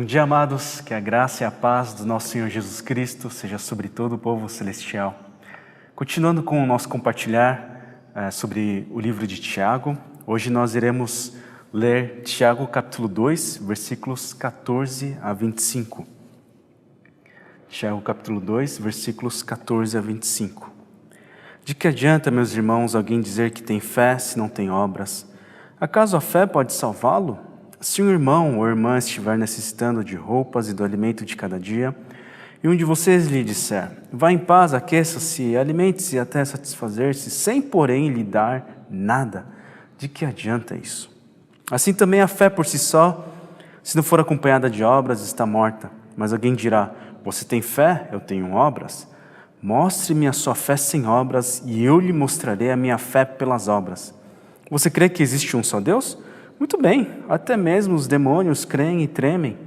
Bom dia, amados, que a graça e a paz do nosso Senhor Jesus Cristo seja sobre todo o povo celestial. Continuando com o nosso compartilhar sobre o livro de Tiago, hoje nós iremos ler Tiago capítulo 2, versículos 14 a 25. Tiago capítulo 2, versículos 14 a 25. De que adianta, meus irmãos, alguém dizer que tem fé se não tem obras? Acaso a fé pode salvá-lo? Se um irmão ou irmã estiver necessitando de roupas e do alimento de cada dia, e um de vocês lhe disser, vá em paz, aqueça-se, alimente-se até satisfazer-se, sem porém lhe dar nada, de que adianta isso? Assim também a fé por si só, se não for acompanhada de obras, está morta. Mas alguém dirá, você tem fé, eu tenho obras? Mostre-me a sua fé sem obras, e eu lhe mostrarei a minha fé pelas obras. Você crê que existe um só Deus? Muito bem, até mesmo os demônios creem e tremem.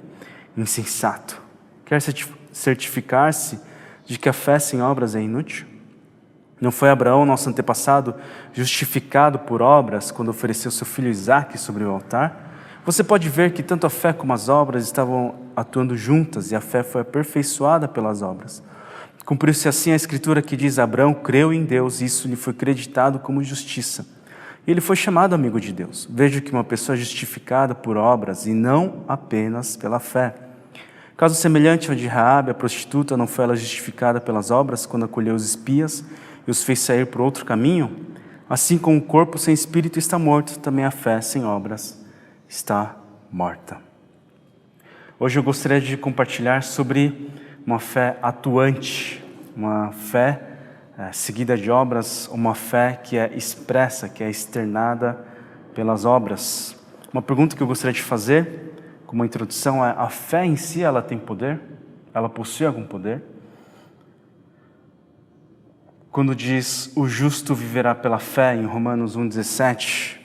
Insensato. Quer certificar-se de que a fé sem obras é inútil? Não foi Abraão, nosso antepassado, justificado por obras quando ofereceu seu filho Isaque sobre o altar? Você pode ver que tanto a fé como as obras estavam atuando juntas e a fé foi aperfeiçoada pelas obras. Cumpriu-se assim a escritura que diz, Abraão creu em Deus e isso lhe foi creditado como justiça. E ele foi chamado amigo de Deus. Vejo que uma pessoa é justificada por obras e não apenas pela fé. Caso semelhante ao de Raabe, a prostituta, não foi ela justificada pelas obras quando acolheu os espias e os fez sair por outro caminho? Assim como o corpo sem espírito está morto, também a fé sem obras está morta. Hoje eu gostaria de compartilhar sobre uma fé atuante, uma fé seguida de obras, uma fé que é expressa, que é externada pelas obras. Uma pergunta que eu gostaria de fazer, como introdução, é: a fé em si, ela tem poder? Ela possui algum poder? Quando diz, o justo viverá pela fé, em Romanos 1,17,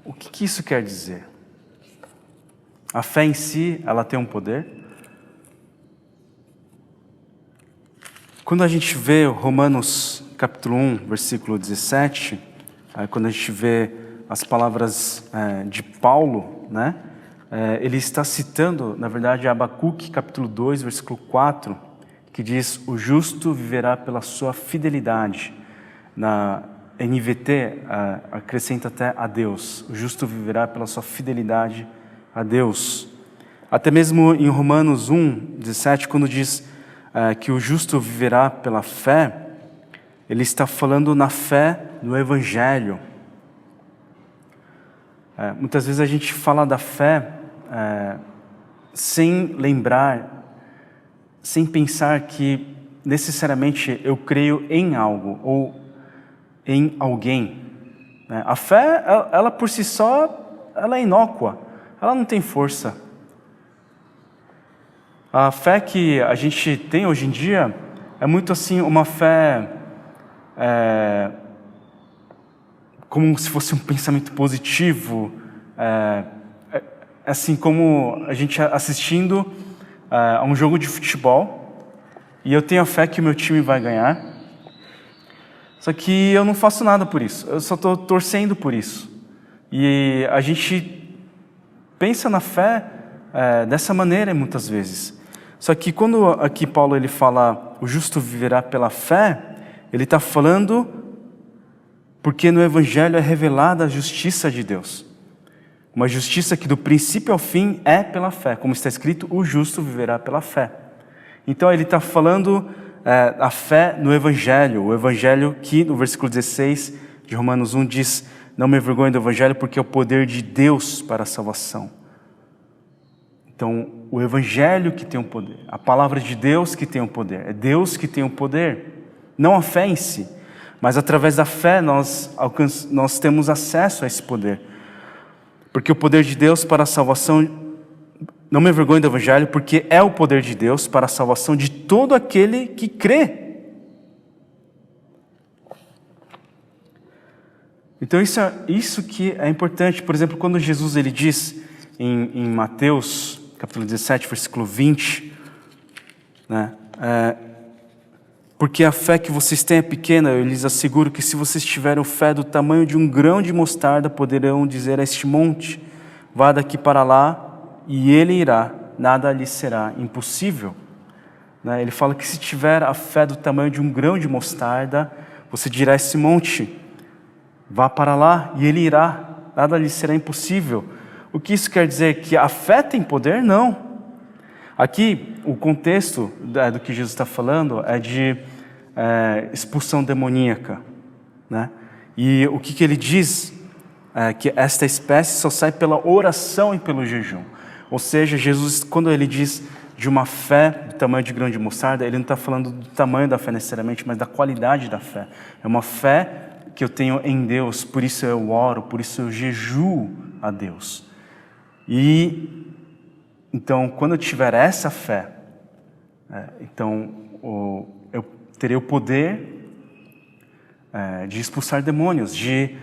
o que isso quer dizer? A fé em si, ela tem um poder? Quando a gente vê Romanos capítulo 1, versículo 17, quando a gente vê as palavras de Paulo, ele está citando, na verdade, Abacuque capítulo 2, versículo 4, que diz, o justo viverá pela sua fidelidade. Na NVT, acrescenta até a Deus, o justo viverá pela sua fidelidade a Deus. Até mesmo em Romanos 1, 17, quando diz que o justo viverá pela fé, ele está falando na fé no Evangelho. Muitas vezes a gente fala da fé sem lembrar, sem pensar que necessariamente eu creio em algo ou em alguém. A fé, ela por si só, ela é inócua, ela não tem força. A fé que a gente tem hoje em dia é muito assim, uma fé como se fosse um pensamento positivo, assim como a gente assistindo a um jogo de futebol e eu tenho a fé que o meu time vai ganhar, só que eu não faço nada por isso, eu só estou torcendo por isso. E a gente pensa na fé dessa maneira muitas vezes. Só que quando aqui Paulo ele fala o justo viverá pela fé, ele está falando porque no Evangelho é revelada a justiça de Deus. Uma justiça que do princípio ao fim é pela fé. Como está escrito, o justo viverá pela fé. Então ele está falando a fé no Evangelho. O Evangelho que no versículo 16 de Romanos 1 diz, não me envergonhe do Evangelho porque é o poder de Deus para a salvação. Então, o Evangelho que tem o poder, a palavra de Deus que tem o poder, é Deus que tem o poder, não a fé em si, mas através da fé nós temos acesso a esse poder, porque o poder de Deus para a salvação, não me envergonhe do Evangelho, porque é o poder de Deus para a salvação de todo aquele que crê. Então isso que é importante. Por exemplo, quando Jesus ele diz em Mateus capítulo 17, versículo 20, porque a fé que vocês têm é pequena, eu lhes asseguro que se vocês tiverem fé do tamanho de um grão de mostarda, poderão dizer a este monte, vá daqui para lá, e ele irá, nada lhe será impossível. Né? Ele fala que se tiver a fé do tamanho de um grão de mostarda, você dirá a esse monte, vá para lá, e ele irá, nada lhe será impossível. O que isso quer dizer? Que a fé tem poder? Não. Aqui, o contexto do que Jesus está falando é de expulsão demoníaca. Né? E o que ele diz é que esta espécie só sai pela oração e pelo jejum. Ou seja, Jesus, quando ele diz de uma fé do tamanho de grão de mostarda, ele não está falando do tamanho da fé necessariamente, mas da qualidade da fé. É uma fé que eu tenho em Deus, por isso eu oro, por isso eu jejuo a Deus. E então, quando eu tiver essa fé, então eu terei o poder de expulsar demônios, de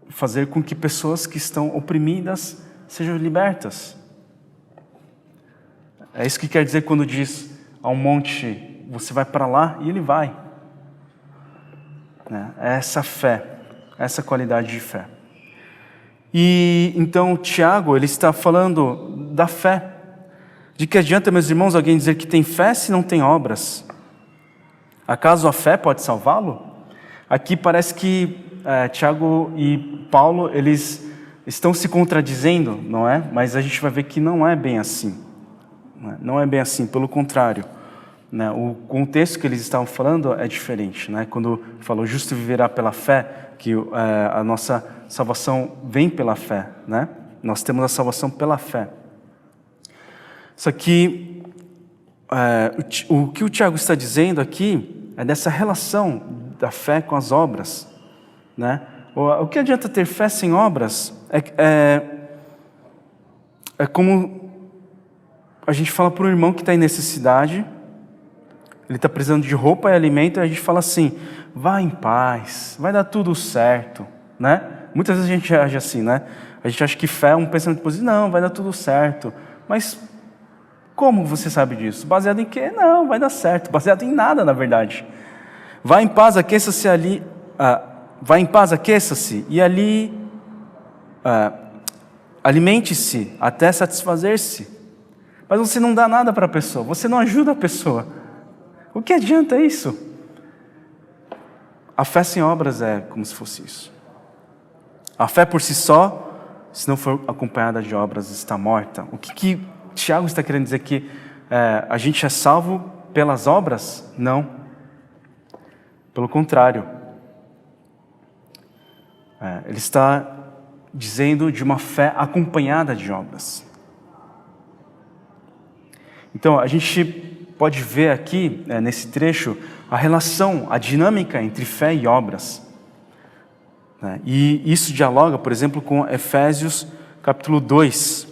fazer com que pessoas que estão oprimidas sejam libertas. É isso que quer dizer quando diz ao monte, você vai para lá, e ele vai. É essa fé, essa qualidade de fé. E então Tiago, ele está falando da fé. De que adianta, meus irmãos, alguém dizer que tem fé se não tem obras? Acaso a fé pode salvá-lo? Aqui parece que Tiago e Paulo, eles estão se contradizendo, não é? Mas a gente vai ver que não é bem assim. Não é bem assim, pelo contrário. Né? O contexto que eles estavam falando é diferente. Né? Quando falou justo viverá pela fé, que a nossa salvação vem pela fé. Né? Nós temos a salvação pela fé. Só que o que o Tiago está dizendo aqui é dessa relação da fé com as obras. Né? O que adianta ter fé sem obras? É como a gente fala para um irmão que está em necessidade, ele está precisando de roupa e alimento, e a gente fala assim, vá em paz, vai dar tudo certo. Né? Muitas vezes a gente age assim, né? A gente acha que fé é um pensamento positivo, não, vai dar tudo certo. Mas como você sabe disso? Baseado em quê? Não, vai dar certo. Baseado em nada, na verdade. Vá em paz, aqueça-se ali. Vá em paz, aqueça-se e ali alimente-se até satisfazer-se. Mas você não dá nada para a pessoa, você não ajuda a pessoa. O que adianta isso? A fé sem obras é como se fosse isso. A fé por si só, se não for acompanhada de obras, está morta. O que Tiago está querendo dizer? Que a gente é salvo pelas obras? Não. Pelo contrário. Ele está dizendo de uma fé acompanhada de obras. Então, a gente pode ver aqui, nesse trecho, a relação, a dinâmica entre fé e obras. E isso dialoga, por exemplo, com Efésios capítulo 2.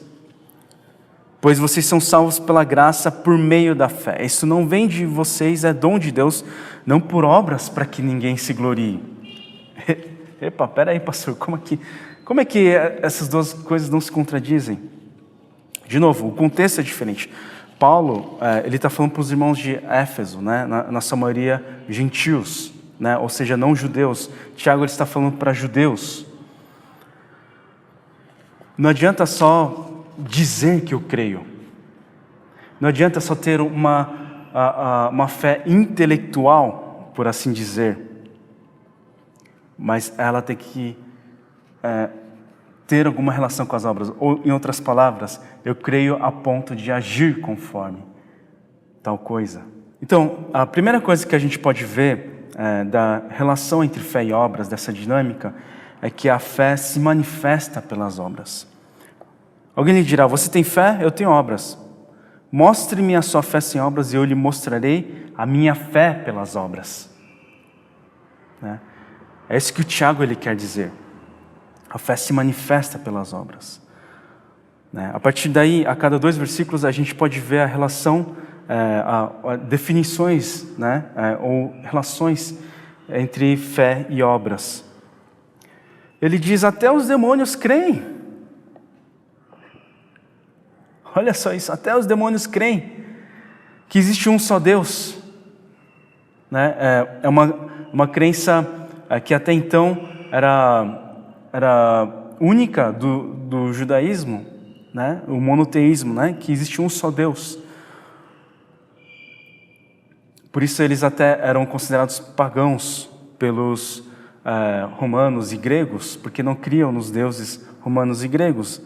Pois vocês são salvos pela graça por meio da fé. Isso não vem de vocês, é dom de Deus, não por obras para que ninguém se glorie. Epa, peraí, pastor, como é que essas duas coisas não se contradizem? De novo, o contexto é diferente. Paulo, ele está falando para os irmãos de Éfeso, né? na sua maioria gentios, né? Ou seja, não judeus. Tiago, ele está falando para judeus. Não adianta só dizer que eu creio. Não adianta só ter uma fé intelectual, por assim dizer. Mas ela tem que ter alguma relação com as obras. Ou, em outras palavras, eu creio a ponto de agir conforme tal coisa. Então, a primeira coisa que a gente pode ver da relação entre fé e obras, dessa dinâmica, é que a fé se manifesta pelas obras. Alguém lhe dirá, você tem fé? Eu tenho obras. Mostre-me a sua fé sem obras e eu lhe mostrarei a minha fé pelas obras. É isso que o Tiago ele quer dizer. A fé se manifesta pelas obras. A partir daí, a cada 2 versículos, a gente pode ver a relação, definições, ou relações entre fé e obras. Ele diz, até os demônios creem. Olha só isso, até os demônios creem que existe um só Deus. É uma crença que até então era única do judaísmo, né? O monoteísmo, né? Que existe um só Deus. Por isso eles até eram considerados pagãos pelos romanos e gregos, porque não criam nos deuses romanos e gregos,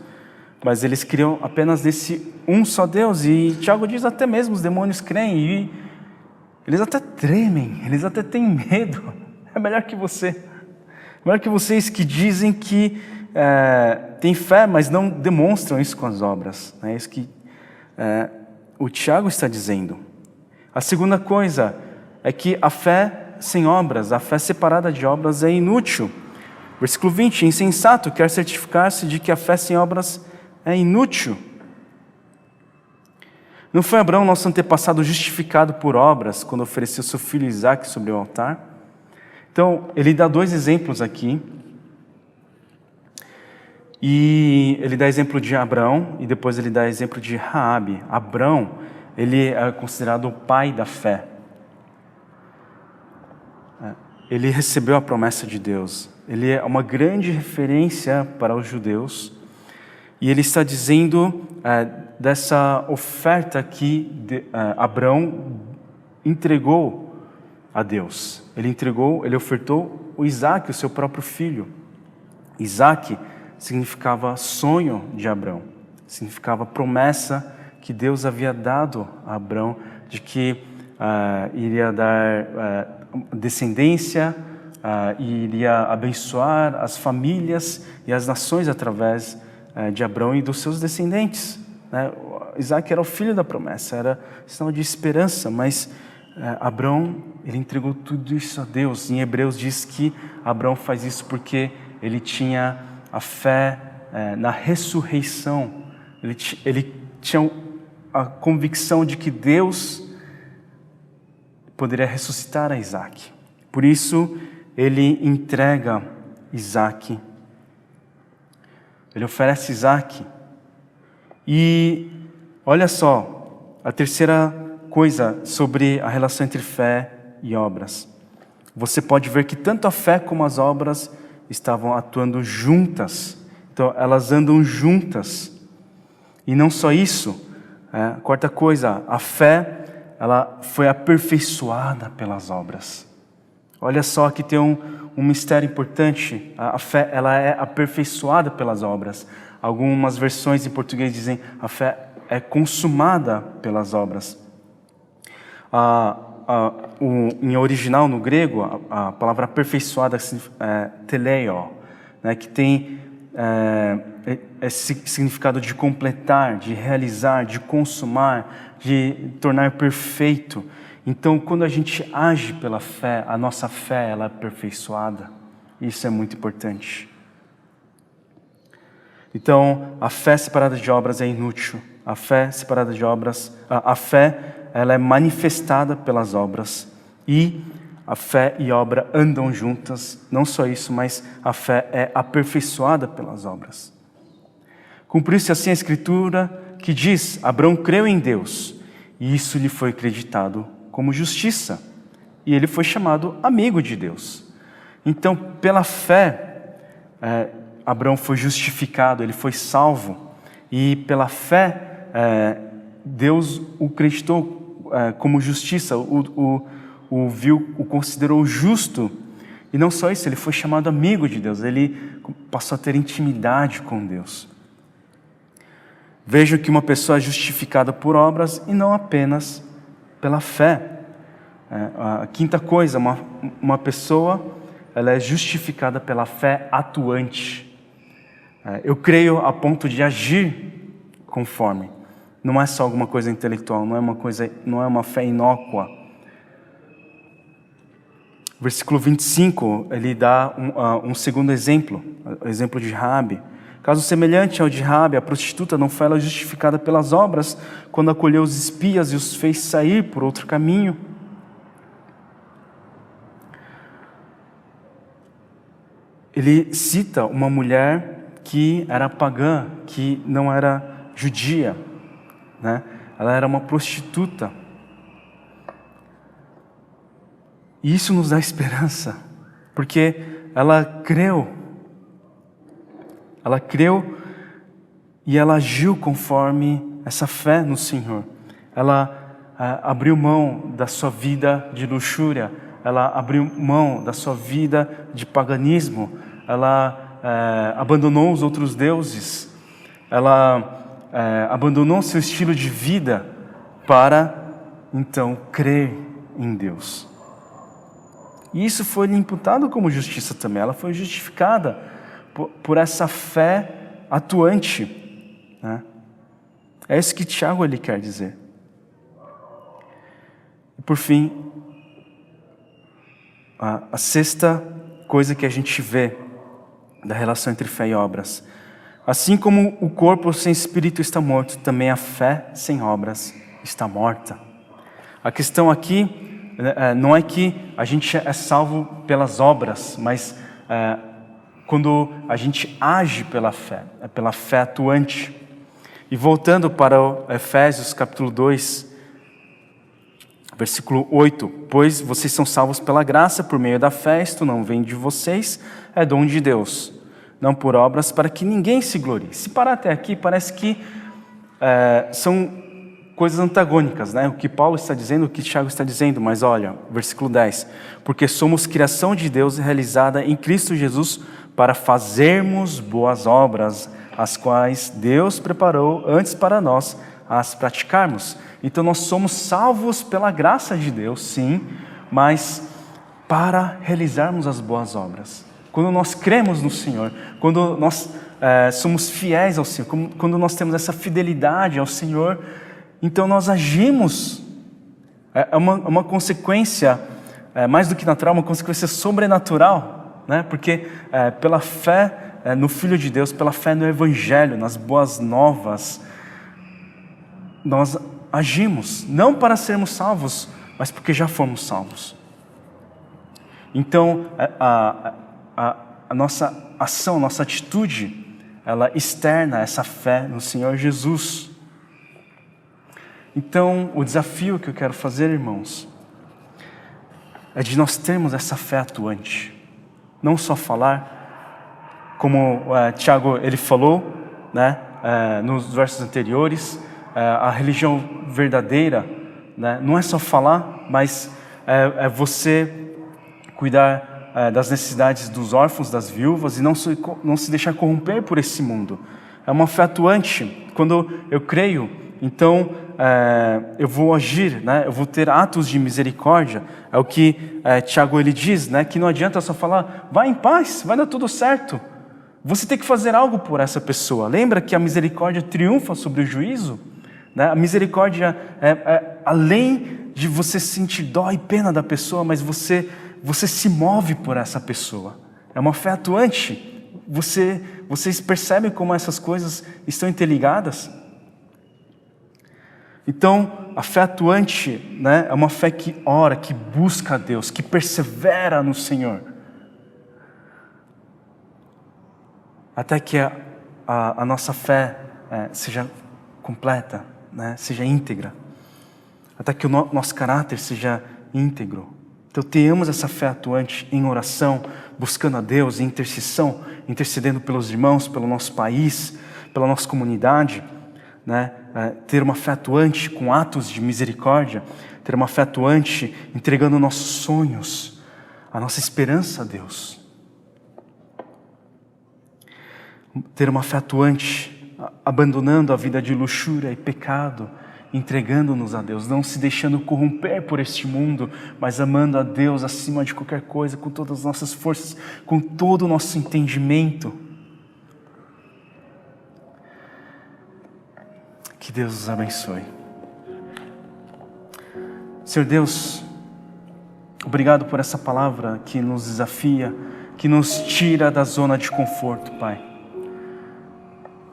mas eles criam apenas nesse um só Deus. E Tiago diz até mesmo os demônios creem e eles até tremem, eles até têm medo. É melhor que você. Melhor que vocês que dizem que têm fé, mas não demonstram isso com as obras. É isso que o Tiago está dizendo. A segunda coisa é que a fé sem obras, a fé separada de obras é inútil. Versículo 20, insensato quer certificar-se de que a fé sem obras é inútil. Não foi Abraão, nosso antepassado, justificado por obras quando ofereceu seu filho Isaque sobre o altar? Então, ele dá dois exemplos aqui. E ele dá exemplo de Abraão e depois ele dá exemplo de Raabe. Abraão, ele é considerado o pai da fé. Ele recebeu a promessa de Deus. Ele é uma grande referência para os judeus. E ele está dizendo dessa oferta que Abraão entregou a Deus. Ele ofertou o Isaque, o seu próprio filho. Isaque significava sonho de Abraão, significava promessa que Deus havia dado a Abraão de que iria dar descendência, e iria abençoar as famílias e as nações através de Abraão e dos seus descendentes. Isaque era o filho da promessa, era sinal de esperança, mas Abraão, ele entregou tudo isso a Deus. Em Hebreus diz que Abraão faz isso porque ele tinha a fé na ressurreição. Ele tinha a convicção de que Deus poderia ressuscitar a Isaque. Por isso, ele entrega Isaque. Ele oferece Isaque. E olha só, a terceira coisa sobre a relação entre fé e obras. Você pode ver que tanto a fé como as obras estavam atuando juntas. Então, elas andam juntas. E não só isso, a quarta coisa, a fé, ela foi aperfeiçoada pelas obras. Olha só, aqui tem um mistério importante. A fé, ela é aperfeiçoada pelas obras. Algumas versões em português dizem a fé é consumada pelas obras. Em original, no grego, a palavra aperfeiçoada é teleio, né, que tem esse significado de completar, de realizar, de consumar, de tornar perfeito. Então, quando a gente age pela fé, a nossa fé ela é aperfeiçoada. Isso é muito importante. Então, a fé separada de obras é inútil. A fé separada de obras, a fé ela é manifestada pelas obras. E a fé e a obra andam juntas. Não só isso, mas a fé é aperfeiçoada pelas obras. Cumpriu-se assim a Escritura que diz: Abraão creu em Deus, e isso lhe foi acreditado como justiça, e ele foi chamado amigo de Deus. Então, pela fé, Abraão foi justificado, ele foi salvo, e pela fé, Deus o acreditou como justiça, o considerou justo, e não só isso, ele foi chamado amigo de Deus, ele passou a ter intimidade com Deus. Vejo que uma pessoa é justificada por obras e não apenas pela fé. A quinta coisa, uma pessoa ela é justificada pela fé atuante. Eu creio a ponto de agir conforme. Não é só alguma coisa intelectual, não é uma fé inócua. Versículo 25, ele dá um segundo exemplo, o exemplo de Raabe. Caso semelhante ao de Raabe, a prostituta não foi ela justificada pelas obras quando acolheu os espias e os fez sair por outro caminho. Ele cita uma mulher que era pagã, que não era judia, né? Ela era uma prostituta. E isso nos dá esperança, porque ela creu E ela agiu conforme essa fé no Senhor. Ela abriu mão da sua vida de luxúria, ela abriu mão da sua vida de paganismo, ela abandonou os outros deuses, ela abandonou seu estilo de vida para, então, crer em Deus. E isso foi lhe imputado como justiça também, ela foi justificada por essa fé atuante, né? É isso que Tiago ele quer dizer. E por fim, a sexta coisa que a gente vê da relação entre fé e obras. Assim como o corpo sem espírito está morto, também a fé sem obras está morta. A questão aqui não é que a gente é salvo pelas obras, mas quando a gente age pela fé, é pela fé atuante. E voltando para o Efésios capítulo 2, versículo 8, pois vocês são salvos pela graça, por meio da fé, isto não vem de vocês, é dom de Deus, não por obras, para que ninguém se glorie. Se parar até aqui, parece que são coisas antagônicas, né? O que Paulo está dizendo, o que Tiago está dizendo, mas olha, versículo 10, porque somos criação de Deus realizada em Cristo Jesus para fazermos boas obras, as quais Deus preparou antes para nós as praticarmos. Então nós somos salvos pela graça de Deus, sim, mas para realizarmos as boas obras. Quando nós cremos no Senhor, quando nós somos fiéis ao Senhor, quando nós temos essa fidelidade ao Senhor, então nós agimos. É uma consequência, mais do que natural, uma consequência sobrenatural, né? Porque pela fé no Filho de Deus, pela fé no Evangelho, nas boas novas, nós agimos, não para sermos salvos, mas porque já fomos salvos. Então, a nossa ação, a nossa atitude, ela externa essa fé no Senhor Jesus. Então, o desafio que eu quero fazer, irmãos, é de nós termos essa fé atuante. Não só falar, como Tiago ele falou, né, nos versos anteriores, a religião verdadeira, né, não é só falar, mas é você cuidar das necessidades dos órfãos, das viúvas, e não se deixar corromper por esse mundo. É uma fé atuante. Quando eu creio, então eu vou agir, né, eu vou ter atos de misericórdia. É o que Tiago ele diz, né, que não adianta só falar, vai em paz, vai dar tudo certo. Você tem que fazer algo por essa pessoa. Lembra que a misericórdia triunfa sobre o juízo? Né? A misericórdia além de você sentir dó e pena da pessoa, mas você se move por essa pessoa. É uma fé atuante. Vocês percebem como essas coisas estão interligadas? Então, a fé atuante, né, é uma fé que ora, que busca a Deus, que persevera no Senhor. Até que a nossa fé seja completa, né? Seja íntegra. Até que o nosso caráter seja íntegro. Então tenhamos essa fé atuante em oração, buscando a Deus, em intercessão, intercedendo pelos irmãos, pelo nosso país, pela nossa comunidade, né? Ter uma fé atuante com atos de misericórdia, ter uma fé atuante entregando nossos sonhos, a nossa esperança a Deus. Ter uma fé atuante, abandonando a vida de luxúria e pecado, entregando-nos a Deus, não se deixando corromper por este mundo, mas amando a Deus acima de qualquer coisa, com todas as nossas forças, com todo o nosso entendimento. Que Deus os abençoe. Senhor Deus, obrigado por essa palavra que nos desafia, que nos tira da zona de conforto, Pai.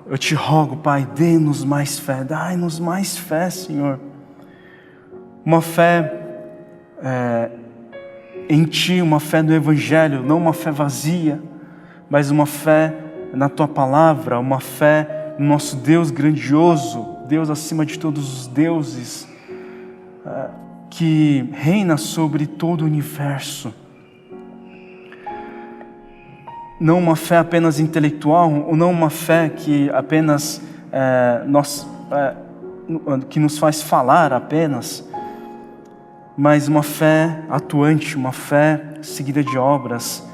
Eu te rogo, Pai, dê-nos mais fé, dai-nos mais fé, Senhor. Uma fé em Ti, uma fé no Evangelho, não uma fé vazia, mas uma fé na Tua Palavra, uma fé no nosso Deus grandioso, Deus acima de todos os deuses, que reina sobre todo o universo. Não uma fé apenas intelectual, ou não uma fé que apenas que nos faz falar apenas, mas uma fé atuante, uma fé seguida de obras,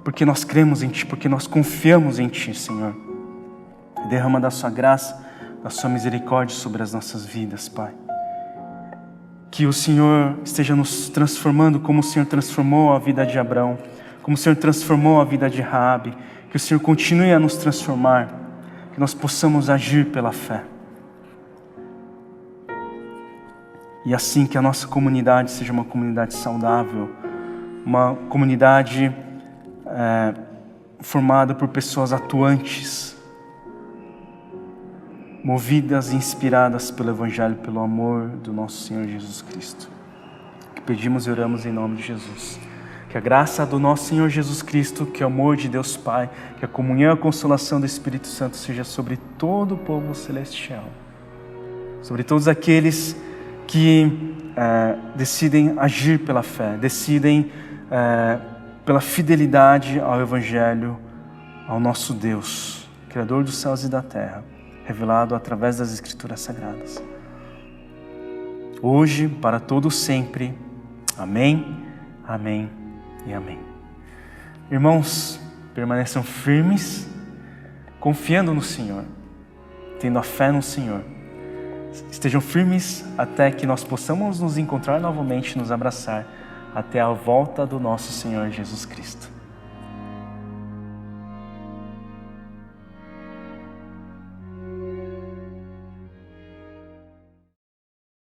porque nós cremos em Ti, porque nós confiamos em Ti, Senhor. Derrama da Sua graça, da Sua misericórdia sobre as nossas vidas, Pai. Que o Senhor esteja nos transformando como o Senhor transformou a vida de Abrão, como o Senhor transformou a vida de Raabe. Que o Senhor continue a nos transformar, que nós possamos agir pela fé. E assim que a nossa comunidade seja uma comunidade saudável, uma comunidade formada por pessoas atuantes, movidas e inspiradas pelo Evangelho, pelo amor do nosso Senhor Jesus Cristo. Que pedimos e oramos em nome de Jesus. Que a graça do nosso Senhor Jesus Cristo, que o amor de Deus Pai, que a comunhão e a consolação do Espírito Santo seja sobre todo o povo celestial, sobre todos aqueles que decidem agir pela fé, decidem pela fidelidade ao Evangelho, ao nosso Deus, Criador dos céus e da terra, revelado através das Escrituras Sagradas. Hoje, para todo sempre. Amém, amém e amém. Irmãos, permaneçam firmes, confiando no Senhor, tendo a fé no Senhor. Estejam firmes até que nós possamos nos encontrar novamente, nos abraçar, até a volta do nosso Senhor Jesus Cristo.